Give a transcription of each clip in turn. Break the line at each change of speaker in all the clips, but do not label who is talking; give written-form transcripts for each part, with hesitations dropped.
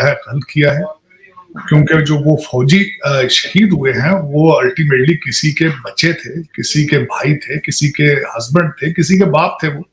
है गलत किया है, क्योंकि जो वो फौजी शहीद हुए हैं वो अल्टीमेटली किसी के बच्चे थे, किसी के भाई थे, किसी के हस्बैंड थे, किसी के बाप थे वो।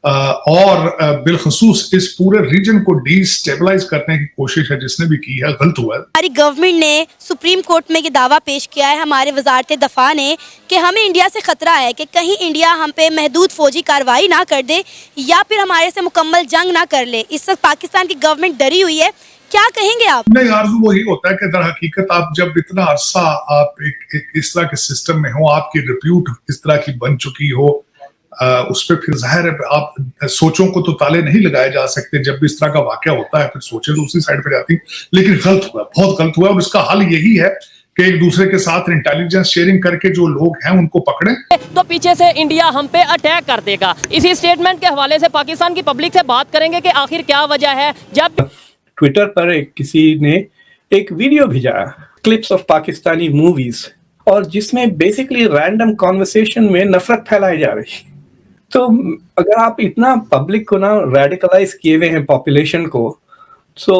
और बिलखसूस इस पूरे रीजन को डिस्टेबलाइज करने की कोशिश है जिसने भी की है, गलत हुआ है।
हमारी गवर्नमेंट ने सुप्रीम कोर्ट में ये दावा पेश किया है, हमारे वजारत दफा ने, कि हमें इंडिया से खतरा है कि कहीं इंडिया हम पे महदूद फौजी कार्रवाई ना कर दे या फिर हमारे से मुकम्मल जंग ना कर ले। इस वक्त पाकिस्तान की गवर्नमेंट डरी हुई है, क्या कहेंगे आप?
नहीं आरज़ू, वही होता है कि दर हकीकत आप जब इतना अरसा आप एक इस तरह के सिस्टम में हो, आपकी रिप्यूट इस तरह की बन चुकी हो, उस पर फिर जाहिर है आप सोचों को तो ताले नहीं लगाए जा सकते। जब भी इस तरह का वाकया होता है फिर सोचें तो उसी साइड पे जाती, लेकिन गलत हुआ, बहुत गलत हुआ। और इसका हल यही है कि एक दूसरे के साथ इंटेलिजेंस शेयरिंग करके जो लोग हैं उनको पकड़े।
तो पीछे से इंडिया हम पे अटैक कर देगा। इसी स्टेटमेंट के हवाले से पाकिस्तान की पब्लिक से बात करेंगे कि आखिर क्या वजह है। जब
ट्विटर पर किसी ने एक वीडियो भेजा, क्लिप्स ऑफ पाकिस्तानी मूवीज, और जिसमें बेसिकली रैंडम कॉन्वर्सेशन में नफरत फैलाई जा रही। तो अगर आप इतना पब्लिक को ना रेडिकलाइज किए हुए हैं पॉपुलेशन को, so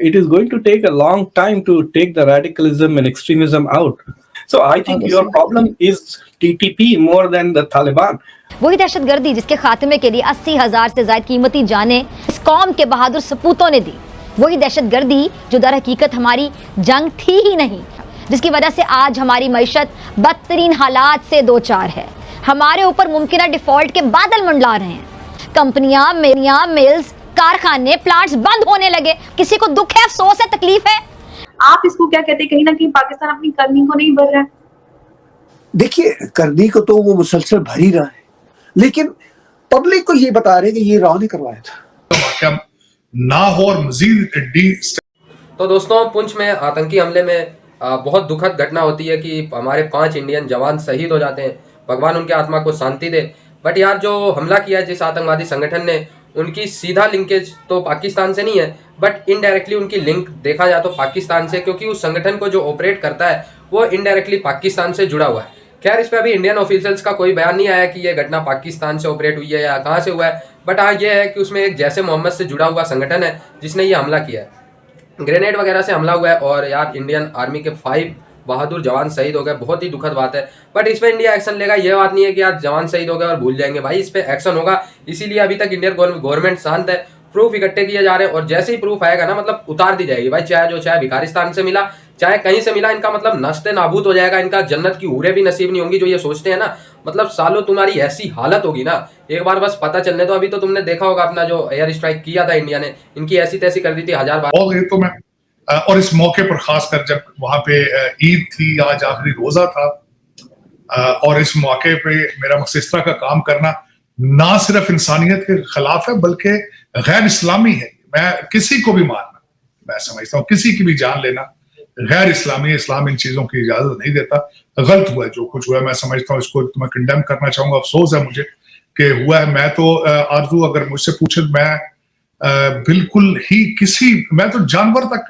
it is going to take a long time to take the radicalism and extremism out. So I think your problem is TTP more than the Taliban.
वही दहशतगर्दी जिसके खात्मे के लिए 80,000 से ज्यादा कीमती जानें इस कौम के बहादुर सपूतों ने दी, वही दहशतगर्दी जो दर हकीकत हमारी जंग थी ही नहीं, जिसकी वजह से आज हमारी मईशत बदतरीन हालात से दो चार है। हमारे ऊपर मुमकिन डिफॉल्ट के बादल मंडला रहे हैं। कंपनियां, मेरियां, मिल्स, कारखाने, प्लांट्स बंद होने लगे। किसी को दुख है, अफसोस है, तकलीफ है?
आप इसको क्या कहते हैं? कहीं ना कहीं पाकिस्तान अपनी करनी को नहीं भर रहा है।
देखिए, करनी को तो वो मुसलसल भर ही रहा है, लेकिन पब्लिक को ये बता रहे कि ये रॉ ने करवाया था
ना हो और मजीद।
तो दोस्तों, पुंछ में आतंकी हमले में बहुत दुखद घटना होती है कि हमारे 5 इंडियन जवान शहीद हो जाते हैं। भगवान उनके आत्मा को शांति दे। बट यार, जो हमला किया जिस आतंकवादी संगठन ने, उनकी सीधा लिंकेज तो पाकिस्तान से नहीं है, बट इनडायरेक्टली उनकी लिंक देखा जाए तो पाकिस्तान से, क्योंकि उस संगठन को जो ऑपरेट करता है वो इनडायरेक्टली पाकिस्तान से जुड़ा हुआ है। खैर, इस पर अभी इंडियन ऑफिशियल्स का कोई बयान नहीं आया कि ये घटना पाकिस्तान से ऑपरेट हुई है या कहाँ से हुआ है। बट हाँ, ये है कि उसमें एक जैसे मोहम्मद से जुड़ा हुआ संगठन है जिसने ये हमला किया है। ग्रेनेड वगैरह से हमला हुआ है और यार इंडियन आर्मी के 5 बहादुर जवान शहीद हो गए। बहुत ही दुखद बात है। बट इस पर इंडिया एक्शन लेगा, ये बात नहीं है कि यार जवान शहीद हो गए और भूल जाएंगे। भाई, इस पर एक्शन होगा। इसीलिए अभी तक इंडियन गवर्नमेंट शांत है। प्रूफ इकट्ठे किए जा रहे हैं और जैसे ही प्रूफ आएगा ना, मतलब उतार दी जाएगी भाई। चाहे भिखारिस्तान से मिला, चाहे कहीं से मिला, इनका मतलब नस्ते नाबूद हो जाएगा। इनका जन्नत की हूरें भी नसीब नहीं होंगी। जो ये सोचते हैं ना, मतलब सालों तुम्हारी ऐसी हालत होगी ना, एक बार बस पता चलने दो। अभी तो तुमने देखा होगा अपना जो एयर स्ट्राइक किया था इंडिया ने, इनकी ऐसी तैसी कर दी थी 1000 बार।
और इस मौके पर खासकर जब वहां पे ईद थी, आज आखिरी रोजा था, और इस मौके पे मेरा मकसद इस तरह का काम करना ना सिर्फ इंसानियत के खिलाफ है बल्कि गैर इस्लामी है। मैं किसी को भी मारना, मैं समझता हूँ किसी की भी जान लेना गैर इस्लामी है। इस्लाम इन चीजों की इजाजत नहीं देता। गलत हुआ जो कुछ हुआ, मैं समझता हूँ इसको मैं कंडेम करना चाहूंगा। अफसोस है मुझे कि हुआ है। मैं तो आरज़ू, अगर मुझसे पूछे, मैं बिल्कुल ही मैं तो जानवर तक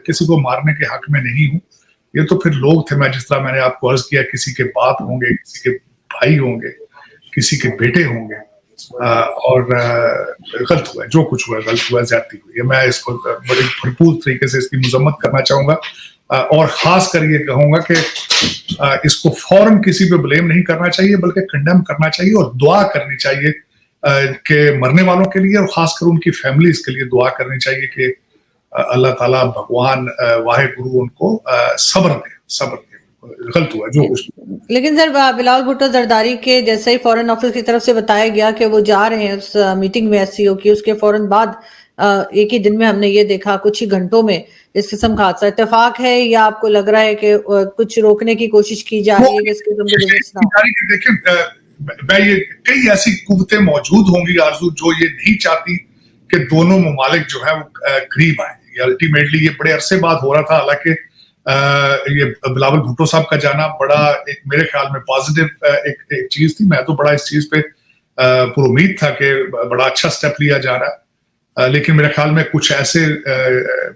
किसी को मारने के हक में नहीं हूं। ये तो फिर लोग थे। मैं जिस तरह मैंने आपको अर्ज किया, किसी के बाप होंगे, किसी के भाई होंगे, किसी के बेटे होंगे, और गलत हुआ जो कुछ हुआ, गलत हुआ, ज्यादती हुई है। मैं इसको बड़ी भरपूर तरीके से इसकी मजम्मत करना चाहूंगा और खास कर ये कहूंगा कि इसको फौरन किसी पे ब्लेम नहीं करना चाहिए बल्कि कंडेम करना चाहिए और दुआ करनी चाहिए के मरने वालों के लिए और खासकर उनकी फैमिलीज के लिए दुआ करनी चाहिए कि अल्लाह ताला, भगवान वाहिगुरु उनको सब्र दे। गलत हुआ जो कुछ।
लेकिन सर, बिलावल भुट्टो जरदारी के जैसे ही फॉरेन ऑफिस की तरफ से बताया गया कि वो जा रहे हैं उस मीटिंग में एससीओ की, उसके फौरन बाद एक ही दिन में हमने ये देखा, कुछ ही घंटों में इस किस्म का हादसा। इत्तेफाक है या आपको लग रहा है कि कुछ रोकने की कोशिश की जा रही है?
देखिए, ये कई ऐसी कुव्वतें मौजूद होंगी आरज़ू जो ये नहीं चाहती कि दोनों ममालिक जो है वो करीब आए। ये अल्टीमेटली ये बड़े अरसे बाद हो रहा था। हालांकि ये बिलावल भुट्टो साहब का जाना बड़ा एक मेरे ख्याल में पॉजिटिव एक चीज थी। मैं तो बड़ा इस चीज पे पुरुमीद था कि बड़ा अच्छा स्टेप लिया जा रहा है। लेकिन मेरे ख्याल में कुछ ऐसे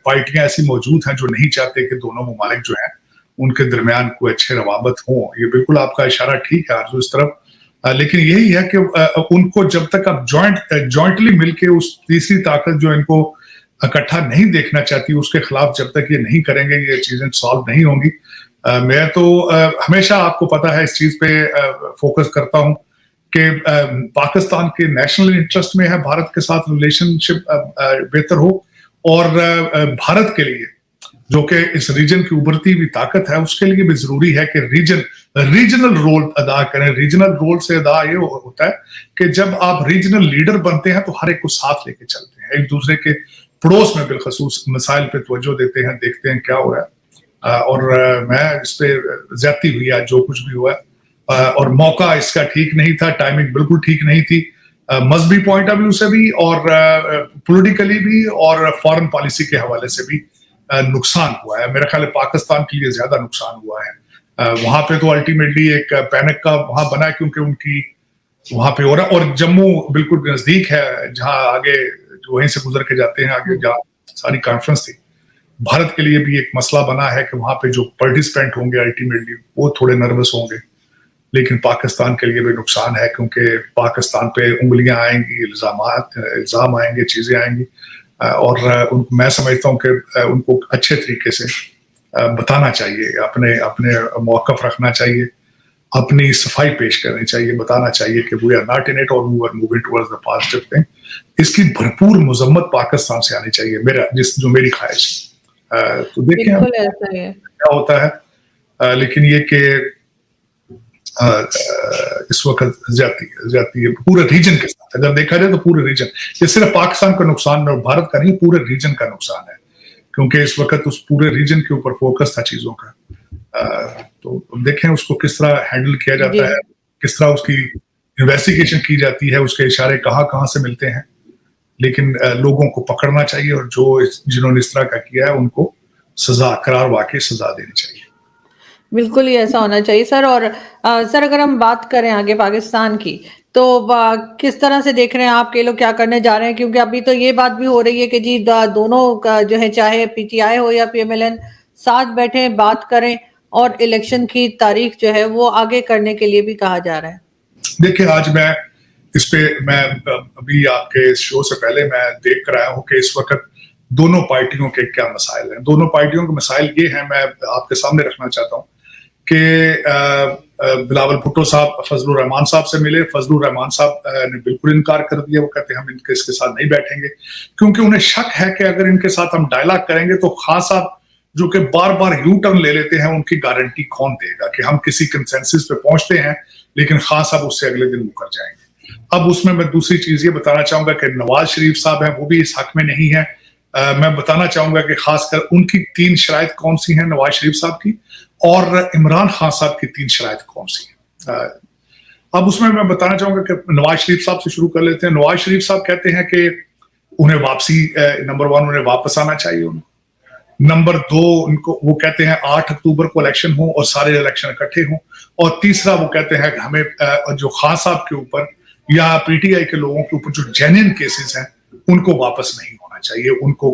पार्टियां ऐसी मौजूद हैं जो नहीं चाहते कि दोनों ममालिक जो हैं उनके दरमियान कोई अच्छे रवाबत हो। ये बिल्कुल आपका इशारा ठीक है आरज़ू इस तरफ। लेकिन यही है कि उनको जब तक आप जॉइंटली मिलके उस तीसरी ताकत जो इनको इकट्ठा नहीं देखना चाहती, उसके खिलाफ जब तक ये नहीं करेंगे ये चीजें सॉल्व नहीं होंगी। मैं तो हमेशा आपको पता है इस चीज पे फोकस करता हूं कि पाकिस्तान के नेशनल इंटरेस्ट में है भारत के साथ रिलेशनशिप बेहतर हो, और भारत के लिए जो कि इस रीजन की उभरती हुई ताकत है उसके लिए भी जरूरी है कि रीजनल रोल अदा करें। रीजनल रोल से अदा ये होता है कि जब आप रीजनल लीडर बनते हैं तो हर एक को साथ लेके चलते हैं, एक दूसरे के पड़ोस में बिलखसूस मसाइल पे तवज्जो देते हैं, देखते हैं क्या हो रहा है। और मैं इस पे ज्यादती हुई है जो कुछ भी हुआ है, और मौका इसका ठीक नहीं था, टाइमिंग बिल्कुल ठीक नहीं थी, मजहबी पॉइंट ऑफ व्यू से भी और पॉलिटिकली भी और फॉरेन पॉलिसी के हवाले से भी नुकसान हुआ है। मेरा ख्याल है पाकिस्तान के लिए ज्यादा नुकसान हुआ है। वहां पे तो अल्टीमेटली एक पैनिक का वहां बना क्योंकि उनकी वहां पे हो रहा, और जम्मू बिल्कुल नजदीक है जहां आगे वहीं से गुजर के जाते हैं आगे जहाँ सारी कॉन्फ्रेंस थी। भारत के लिए भी एक मसला बना है कि वहां पे जो पार्टिसिपेंट होंगे अल्टीमेटली वो थोड़े नर्वस होंगे, लेकिन पाकिस्तान के लिए भी नुकसान है क्योंकि पाकिस्तान पे उंगलियां आएंगी, इल्जाम आएंगे, चीजें आएंगी, और मैं समझता हूँ कि उनको अच्छे तरीके से बताना चाहिए, अपने मौक़िफ़ रखना चाहिए, अपनी सफाई पेश करनी चाहिए, बताना चाहिए कि we are not in it और we are moving towards the positive thing. इसकी भरपूर मजम्मत पाकिस्तान से आनी चाहिए, जो मेरी ख्वाहिश है। तो देखिए क्या होता है, लेकिन ये कि इस वक्त ज्यादती है पूरे रीजन के साथ। अगर देखा जाए तो पूरे रीजन, ये सिर्फ पाकिस्तान का नुकसान और भारत का नहीं, पूरे रीजन का नुकसान है, क्योंकि इस वक्त उस पूरे रीजन के ऊपर फोकस था चीजों का। तो देखें उसको किस तरह हैंडल किया जाता है, किस तरह उसकी इन्वेस्टिगेशन की जाती है, उसके इशारे कहाँ से मिलते हैं, लेकिन लोगों को पकड़ना चाहिए और जिन्होंने इस तरह का किया है उनको सजा, करार वाकई सजा देनी चाहिए।
बिल्कुल ही ऐसा होना चाहिए सर। और सर अगर हम बात करें आगे पाकिस्तान की, तो किस तरह से देख रहे हैं आप, के लोग क्या करने जा रहे हैं? क्योंकि अभी तो ये बात भी हो रही है कि जी दोनों का जो है, चाहे पीटीआई हो या पीएमएलएन, साथ बैठे बात करें और इलेक्शन की तारीख जो है वो आगे करने के लिए भी कहा जा रहा है। देखिए
आज मैं अभी आपके शो से पहले मैं देख कर आया हूँ कि इस वक्त दोनों पार्टियों के क्या मसाइल हैं। दोनों पार्टियों के मसाइल ये हैं, मैं आपके सामने रखना चाहता हूँ कि बिलावल भुट्टो साहब फजलुर रहमान साहब से मिले। फजलुर रहमान साहब ने बिल्कुल इनकार कर दिया, वो कहते हैं हम इसके साथ नहीं बैठेंगे, क्योंकि उन्हें शक है कि अगर इनके साथ हम डायलॉग करेंगे तो खान साहब जो कि बार बार यू टर्न ले लेते हैं, उनकी गारंटी कौन देगा कि हम किसी कंसेंसस पे पहुंचते हैं लेकिन खान साहब उससे अगले दिन मुकर जाएंगे। अब उसमें मैं दूसरी चीज ये बताना चाहूंगा कि नवाज शरीफ साहब हैं, वो भी इस हक में नहीं है। मैं बताना चाहूंगा कि खासकर उनकी 3 शराइत कौन सी हैं नवाज शरीफ साहब की, और इमरान खान साहब की 3 शराइत कौन सी है। अब उसमें मैं बताना चाहूंगा कि नवाज शरीफ साहब से शुरू कर लेते हैं। नवाज शरीफ साहब कहते हैं कि उन्हें वापसी, नंबर 1 उन्हें वापस आना चाहिए उनको। नंबर 2 उनको वो कहते हैं 8 अक्टूबर को इलेक्शन हो और सारे इलेक्शन इकट्ठे हों। और तीसरा वो कहते हैं कि हमें जो खान साहब के ऊपर या पीटीआई के लोगों के ऊपर जो जेन्युइन केसेस हैं उनको वापस नहीं होना चाहिए, उनको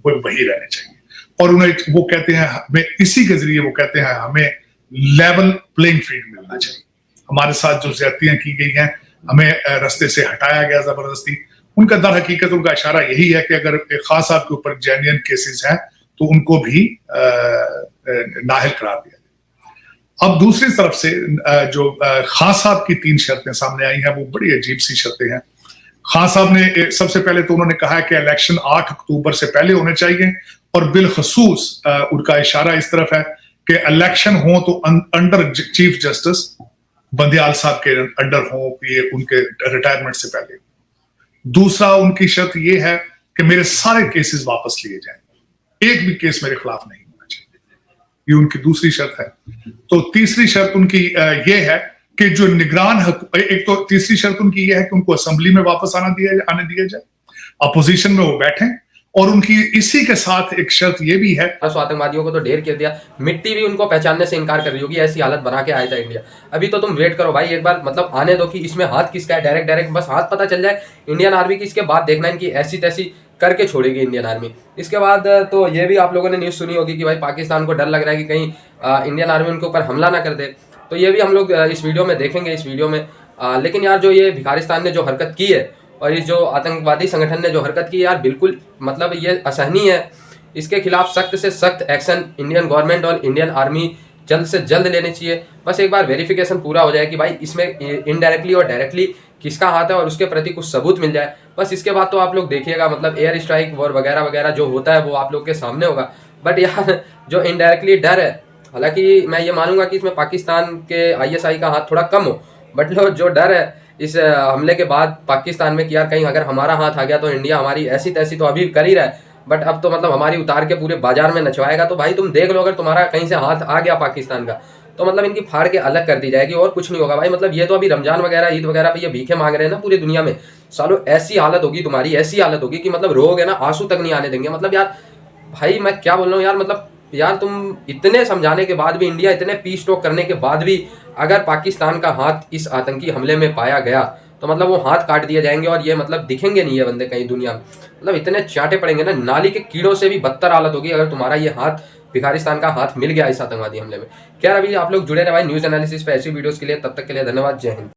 वही रहने चाहिए। और उन्हें वो कहते हैं हमें इसी के जरिए वो कहते हैं हमें लेवल प्लेइंग फील्ड मिलना चाहिए। हमारे साथ जो ज्यादतियां की गई हैं, हमें रास्ते से हटाया गया जबरदस्ती। उनका दर हकीकत उनका इशारा यही है कि अगर खान साहब के ऊपर जेन्युइन केसेस हैं तो उनको भी नाअहल करार दिया जाए। अब दूसरी तरफ से जो खान साहब की 3 शर्तें सामने आई हैं वो बड़ी अजीब सी शर्तें हैं। खान साहब ने सबसे पहले तो उन्होंने कहा है कि इलेक्शन 8 अक्टूबर से पहले होने चाहिए, और बिलखसूस उनका इशारा इस तरफ है कि इलेक्शन हो तो अंडर चीफ जस्टिस बंदियाल साहब के अंडर हो, ये उनके रिटायरमेंट से पहले। दूसरा उनकी शर्त ये है कि मेरे सारे केसेस वापस लिए जाएं, एक भी केस मेरे खिलाफ नहीं होना चाहिए, ये उनकी दूसरी शर्त है। तो तीसरी शर्त उनकी ये है कि जो निगरान, एक तो तीसरी शर्त उनकी ये है कि उनको असेंबली में वापस आने दिया जाए, अपोजिशन में वो बैठें। और उनकी इसी के साथ एक शर्त ये भी है,
आतंकवादियों को तो ढेर कर दिया, मिट्टी भी उनको पहचानने से इनकार कर रही होगी, ऐसी हालत बना के आया था इंडिया। अभी तो तुम वेट करो भाई, एक बार मतलब आने दो कि इसमें हाथ किसका है, डायरेक्ट बस हाथ पता चल जाए इंडियन आर्मी की, इसके बाद देखना इनकी ऐसी तैसी करके छोड़ेगी इंडियन आर्मी। इसके बाद तो ये भी आप लोगों ने न्यूज़ सुनी होगी कि भाई पाकिस्तान को डर लग रहा है कि कहीं इंडियन आर्मी उनके ऊपर हमला ना कर दे, तो ये भी हम लोग इस वीडियो में देखेंगे इस वीडियो में। लेकिन यार जो ये भिखारिस्तान ने जो हरकत की है और इस जो आतंकवादी संगठन ने जो हरकत की यार, बिल्कुल मतलब ये असहनीय है। इसके खिलाफ सख्त से सख्त एक्शन इंडियन गवर्नमेंट और इंडियन आर्मी जल्द से जल्द लेने चाहिए। बस एक बार वेरिफिकेशन पूरा हो जाए कि भाई इसमें इनडायरेक्टली और डायरेक्टली किसका हाथ है और उसके प्रति कुछ सबूत मिल जाए, बस इसके बाद तो आप लोग देखिएगा मतलब एयर स्ट्राइक वॉर वगैरह वगैरह जो होता है वो आप लोग के सामने होगा। बट यार जो इनडायरेक्टली डर है, हालांकि मैं ये मानूंगा कि इसमें पाकिस्तान के ISI का हाथ थोड़ा कम हो, बट जो डर है इस हमले के बाद पाकिस्तान में कि यार कहीं अगर हमारा हाथ आ गया तो इंडिया हमारी ऐसी तैसी तो अभी कर ही रहा है, बट अब तो मतलब हमारी उतार के पूरे बाजार में नचवाएगा। तो भाई तुम देख लो, अगर तुम्हारा कहीं से हाथ आ गया पाकिस्तान का तो मतलब इनकी फाड़ के अलग कर दी जाएगी और कुछ नहीं होगा भाई। मतलब ये तो अभी रमजान वगैरह ईद वगैरह पे ये भीखे मांग रहे हैं ना पूरी दुनिया में, सालों ऐसी हालत होगी तुम्हारी, ऐसी हालत होगी कि मतलब रोगे ना, आंसू तक नहीं आने देंगे। मतलब यार भाई मैं क्या बोल रहा हूँ यार, मतलब यार तुम इतने समझाने के बाद भी, इंडिया इतने पीस टॉक करने के बाद भी अगर पाकिस्तान का हाथ इस आतंकी हमले में पाया गया तो मतलब वो हाथ काट दिए जाएंगे और ये मतलब दिखेंगे नहीं ये बंदे कहीं दुनिया में। मतलब इतने चाटे पड़ेंगे ना, नाली के कीड़ों से भी बदतर हालत होगी अगर तुम्हारा ये हाथ, भिखारिस्तान का हाथ मिल गया इस आतंकवादी हमले में। खैर अभी आप लोग जुड़े रहे भाई न्यूज़ एनालिसिस पे ऐसी वीडियोस के लिए, तब तक के लिए धन्यवाद, जय हिंद।